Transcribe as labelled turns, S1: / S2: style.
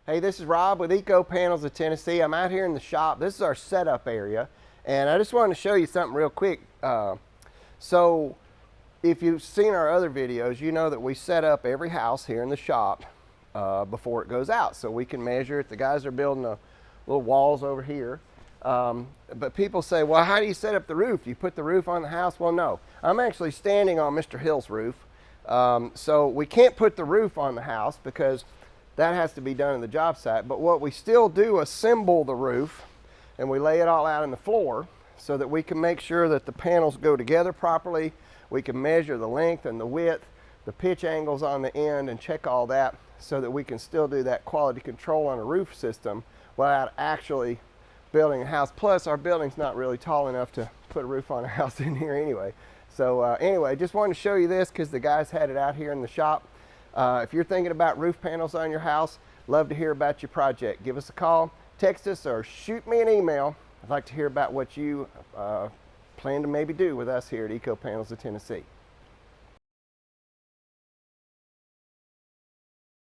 S1: Hey, this is Rob with Eco Panels of Tennessee. I'm out here in the shop. This is our setup area, and I just wanted to show you something real quick. So if you've seen our other videos, you know that we set up every house here in the shop before it goes out, so we can measure it. The guys are building little walls over here. But people say, well, how do you set up the roof? Do you put the roof on the house? Well, no. I'm actually standing on Mr. Hill's roof. So we can't put the roof on the house because that has to be done in the job site. But what we still do, assemble the roof, and we lay it all out on the floor so that we can make sure that the panels go together properly. We can measure the length and the width, the pitch angles on the end, and check all that so that we can still do that quality control on a roof system without actually building a house. Plus, our building's not really tall enough to put a roof on a house in here anyway. So anyway, just wanted to show you this because the guys had it out here in the shop. If you're thinking about roof panels on your house, love to hear about your project. Give us a call, text us, or shoot me an email. I'd like to hear about what you plan to maybe do with us here at Eco Panels of Tennessee.